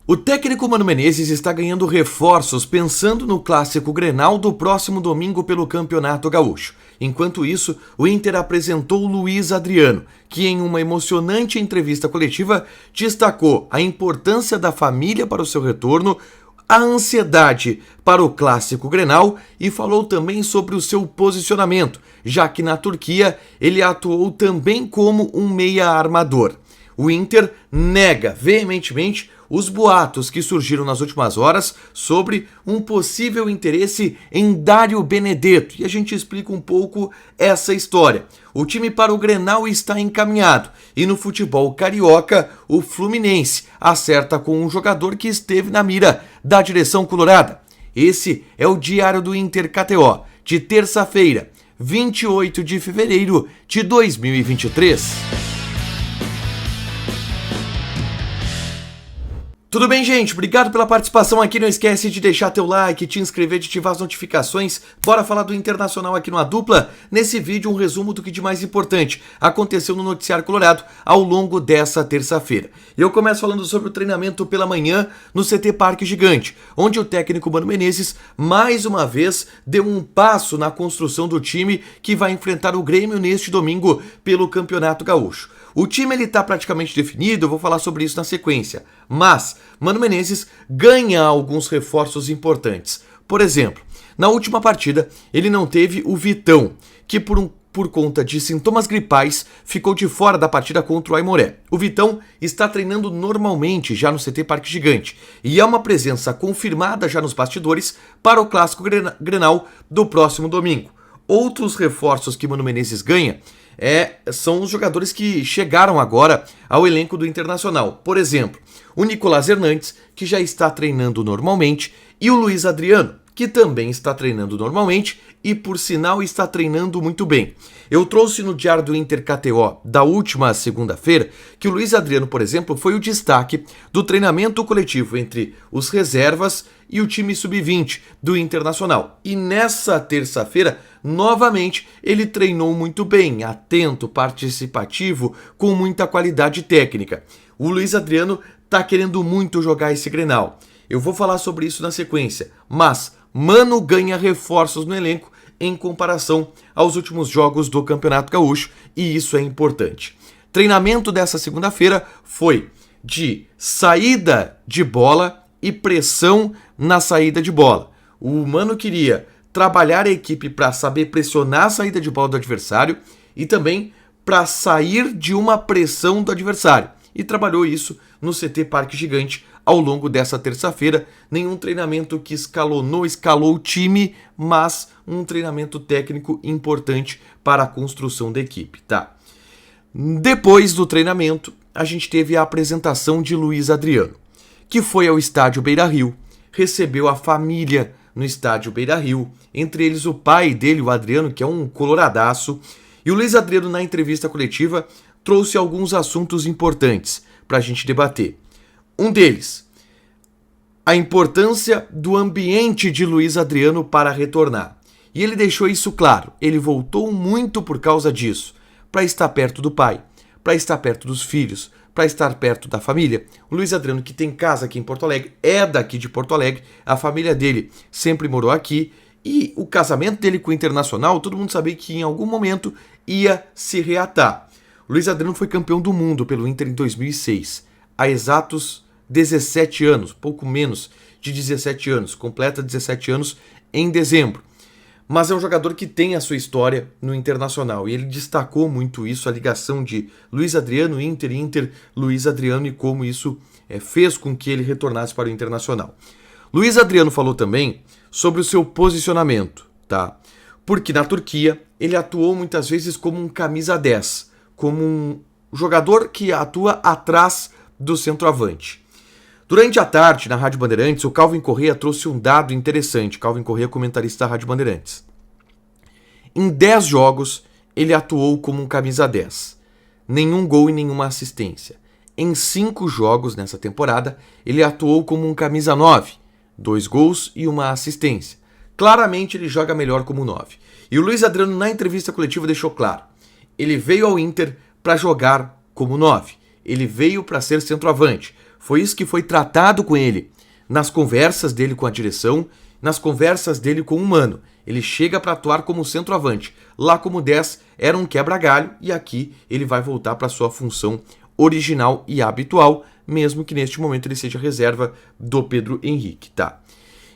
O técnico Mano Menezes está ganhando reforços pensando no clássico Grenal do próximo domingo pelo Campeonato Gaúcho. Enquanto isso, o Inter apresentou Luiz Adriano, que em uma emocionante entrevista coletiva destacou a importância da família para o seu retorno, a ansiedade para o clássico Grenal e falou também sobre o seu posicionamento, já que na Turquia ele atuou também como um meia armador. O Inter nega veementemente os boatos que surgiram nas últimas horas sobre um possível interesse em Dário Benedetto. E a gente explica um pouco essa história. O time para o Grenal está encaminhado e no futebol carioca, o Fluminense acerta com um jogador que esteve na mira da direção colorada. Esse é o Diário do Inter KTO, de terça-feira, 28 de fevereiro de 2023. Tudo bem, gente? Obrigado pela participação aqui. Não esquece de deixar teu like, te inscrever, de ativar as notificações. Bora falar do Internacional aqui no A Dupla. Nesse vídeo, um resumo do que de mais importante aconteceu no Noticiário Colorado ao longo dessa terça-feira. Eu começo falando sobre o treinamento pela manhã no CT Parque Gigante, onde o técnico Mano Menezes, mais uma vez, deu um passo na construção do time que vai enfrentar o Grêmio neste domingo pelo Campeonato Gaúcho. O time está praticamente definido, eu vou falar sobre isso na sequência, mas Mano Menezes ganha alguns reforços importantes. Por exemplo, na última partida ele não teve o Vitão, que por conta de sintomas gripais ficou de fora da partida contra o Aimoré. O Vitão está treinando normalmente já no CT Parque Gigante e é uma presença confirmada já nos bastidores para o Clássico Grenal do próximo domingo. Outros reforços que Mano Menezes ganha são os jogadores que chegaram agora ao elenco do Internacional. Por exemplo, o Nicolás Hernandes, que já está treinando normalmente, e o Luiz Adriano, que também está treinando normalmente e, por sinal, está treinando muito bem. Eu trouxe no Diário do Inter KTO da última segunda-feira que o Luiz Adriano, por exemplo, foi o destaque do treinamento coletivo entre os reservas e o time sub-20 do Internacional. E nessa terça-feira, novamente, ele treinou muito bem, atento, participativo, com muita qualidade técnica. O Luiz Adriano está querendo muito jogar esse Grenal. Eu vou falar sobre isso na sequência, mas Mano ganha reforços no elenco em comparação aos últimos jogos do Campeonato Gaúcho, e isso é importante. Treinamento dessa segunda-feira foi de saída de bola e pressão na saída de bola. O Mano queria trabalhar a equipe para saber pressionar a saída de bola do adversário e também para sair de uma pressão do adversário. E trabalhou isso no CT Parque Gigante ao longo dessa terça-feira. Nenhum treinamento que escalou o time, mas um treinamento técnico importante para a construção da equipe, tá? Depois do treinamento, a gente teve a apresentação de Luiz Adriano, que foi ao estádio Beira-Rio, recebeu a família no estádio Beira-Rio, entre eles o pai dele, o Adriano, que é um coloradaço, e o Luiz Adriano, na entrevista coletiva, trouxe alguns assuntos importantes para a gente debater. Um deles, a importância do ambiente de Luiz Adriano para retornar. E ele deixou isso claro, ele voltou muito por causa disso, para estar perto do pai, para estar perto dos filhos, para estar perto da família. O Luiz Adriano, que tem casa aqui em Porto Alegre, é daqui de Porto Alegre, a família dele sempre morou aqui, e o casamento dele com o Internacional, todo mundo sabia que em algum momento ia se reatar. O Luiz Adriano foi campeão do mundo pelo Inter em 2006, há exatos 17 anos, pouco menos de 17 anos, completa 17 anos em dezembro. Mas é um jogador que tem a sua história no Internacional, e ele destacou muito isso, a ligação de Luiz Adriano, Inter, Luiz Adriano, e como isso fez com que ele retornasse para o Internacional. Luiz Adriano falou também sobre o seu posicionamento, tá? Porque na Turquia ele atuou muitas vezes como um camisa 10, como um jogador que atua atrás do centroavante. Durante a tarde, na Rádio Bandeirantes, o Calvin Correa trouxe um dado interessante. Calvin Correa, comentarista da Rádio Bandeirantes. Em 10 jogos, ele atuou como um camisa 10. Nenhum gol e nenhuma assistência. Em 5 jogos nessa temporada, ele atuou como um camisa 9. 2 gols e uma assistência. Claramente, ele joga melhor como 9. E o Luiz Adriano, na entrevista coletiva, deixou claro. Ele veio ao Inter para jogar como 9. Ele veio para ser centroavante. Foi isso que foi tratado com ele nas conversas dele com a direção, nas conversas dele com o Mano. Ele chega para atuar como centroavante. Lá como 10 era um quebra-galho e aqui ele vai voltar para sua função original e habitual, mesmo que neste momento ele seja reserva do Pedro Henrique, tá?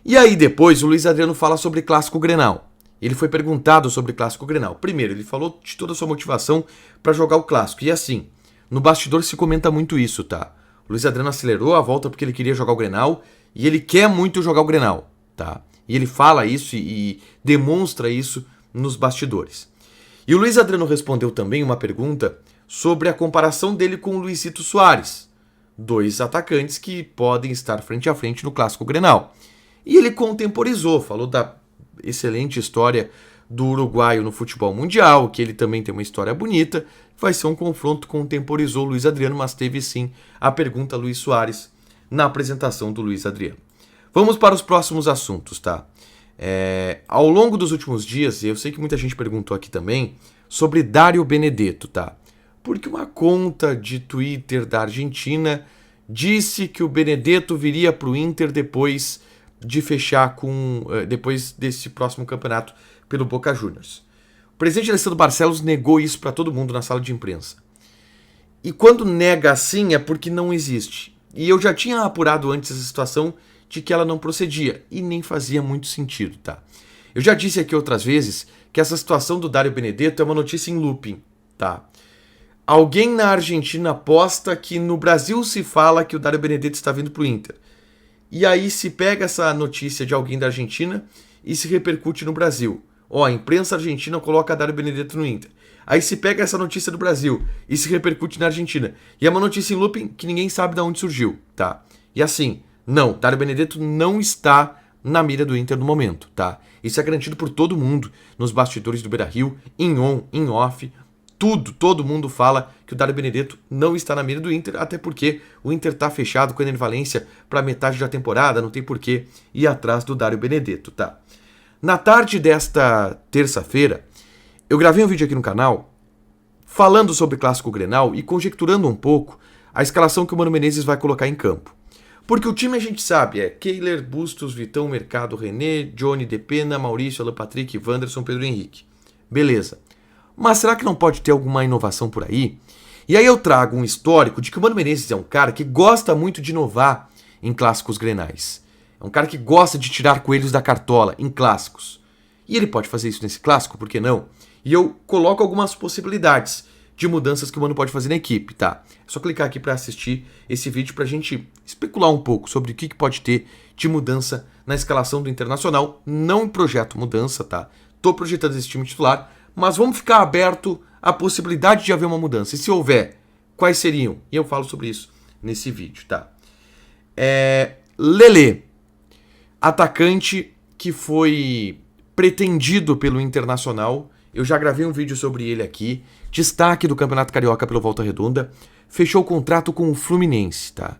E aí depois o Luiz Adriano fala sobre Clássico Grenal. Ele foi perguntado sobre Clássico Grenal. Primeiro, ele falou de toda a sua motivação para jogar o Clássico. E assim, no bastidor se comenta muito isso, tá? O Luiz Adriano acelerou a volta porque ele queria jogar o Grenal e ele quer muito jogar o Grenal, tá? E ele fala isso e demonstra isso nos bastidores. E o Luiz Adriano respondeu também uma pergunta sobre a comparação dele com o Luizito Soares, dois atacantes que podem estar frente a frente no Clássico Grenal. E ele contemporizou, falou da excelente história do uruguaio no futebol mundial, que ele também tem uma história bonita. Vai ser um confronto, contemporizou o Luiz Adriano, mas teve sim a pergunta Luiz Soares na apresentação do Luiz Adriano. Vamos para os próximos assuntos, tá? Ao longo dos últimos dias, e eu sei que muita gente perguntou aqui também, sobre Dário Benedetto, tá? Porque uma conta de Twitter da Argentina disse que o Benedetto viria para o Inter depois de fechar depois desse próximo campeonato pelo Boca Juniors. O presidente Alessandro Barcelos negou isso para todo mundo na sala de imprensa. E quando nega assim é porque não existe. E eu já tinha apurado antes essa situação de que ela não procedia e nem fazia muito sentido, tá? Eu já disse aqui outras vezes que essa situação do Dário Benedetto é uma notícia em looping, tá? Alguém na Argentina aposta que no Brasil se fala que o Dário Benedetto está vindo para o Inter. E aí se pega essa notícia de alguém da Argentina e se repercute no Brasil. A imprensa argentina coloca Dário Benedetto no Inter. Aí se pega essa notícia do Brasil e se repercute na Argentina. E é uma notícia em looping que ninguém sabe de onde surgiu, tá? E assim, não, Dário Benedetto não está na mira do Inter no momento, tá? Isso é garantido por todo mundo nos bastidores do Beira-Rio, em on, em off. Todo mundo fala que o Dário Benedetto não está na mira do Inter, até porque o Inter está fechado com o Ener Valencia para metade da temporada, não tem porquê ir atrás do Dário Benedetto, tá? Na tarde desta terça-feira, eu gravei um vídeo aqui no canal falando sobre o Clássico Grenal e conjecturando um pouco a escalação que o Mano Menezes vai colocar em campo. Porque o time a gente sabe, é Kehler, Bustos, Vitão, Mercado, René, Johnny, Depena, Maurício, Alan Patrick, Wanderson, Pedro Henrique. Beleza. Mas será que não pode ter alguma inovação por aí? E aí eu trago um histórico de que o Mano Menezes é um cara que gosta muito de inovar em clássicos grenais. É um cara que gosta de tirar coelhos da cartola em clássicos. E ele pode fazer isso nesse clássico, por que não? E eu coloco algumas possibilidades de mudanças que o Mano pode fazer na equipe, tá? É só clicar aqui para assistir esse vídeo pra gente especular um pouco sobre o que pode ter de mudança na escalação do Internacional. Não projeto mudança, tá? Tô projetando esse time titular, mas vamos ficar aberto à possibilidade de haver uma mudança. E se houver, quais seriam? E eu falo sobre isso nesse vídeo, tá? Lelê, atacante que foi pretendido pelo Internacional. Eu já gravei um vídeo sobre ele aqui. Destaque do Campeonato Carioca pelo Volta Redonda. Fechou o contrato com o Fluminense, tá?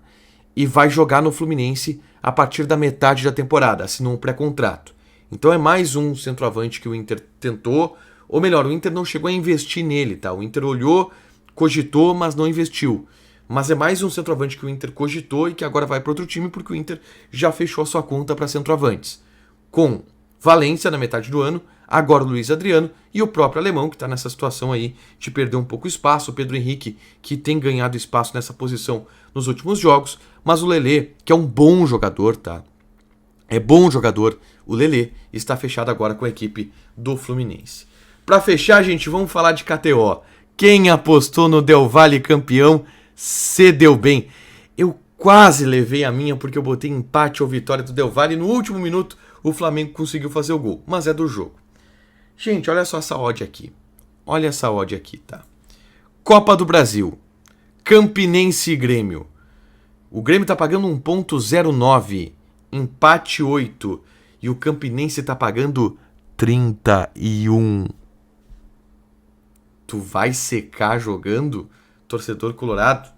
E vai jogar no Fluminense a partir da metade da temporada. Assinou um pré-contrato. Então é mais um centroavante que o Inter tentou. Ou melhor, o Inter não chegou a investir nele, tá? O Inter olhou, cogitou, mas não investiu. Mas é mais um centroavante que o Inter cogitou e que agora vai para outro time porque o Inter já fechou a sua conta para centroavantes. Com Valência na metade do ano, agora o Luiz Adriano e o próprio Alemão, que está nessa situação aí de perder um pouco espaço. O Pedro Henrique, que tem ganhado espaço nessa posição nos últimos jogos. Mas o Lelê, que é um bom jogador, tá? É bom jogador. O Lelê está fechado agora com a equipe do Fluminense. Para fechar, gente, vamos falar de KTO. Quem apostou no Del Valle campeão se deu bem. Eu quase levei a minha porque eu botei empate ou vitória do Del Valle. No último minuto, o Flamengo conseguiu fazer o gol, mas é do jogo. Gente, olha só essa odd aqui. Olha essa odd aqui, tá? Copa do Brasil. Campinense e Grêmio. O Grêmio tá pagando 1,09. Empate 8. E o Campinense tá pagando 31. Tu vai secar jogando, torcedor colorado?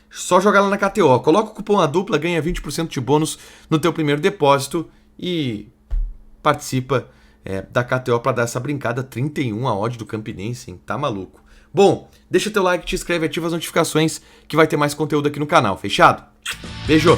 Só jogar lá na KTO. Coloca o cupom A Dupla, ganha 20% de bônus no teu primeiro depósito e participa da KTO para dar essa brincada. 31 a odd do Campinense, hein? Tá maluco. Bom, deixa teu like, te inscreve, ativa as notificações que vai ter mais conteúdo aqui no canal, fechado? Beijo!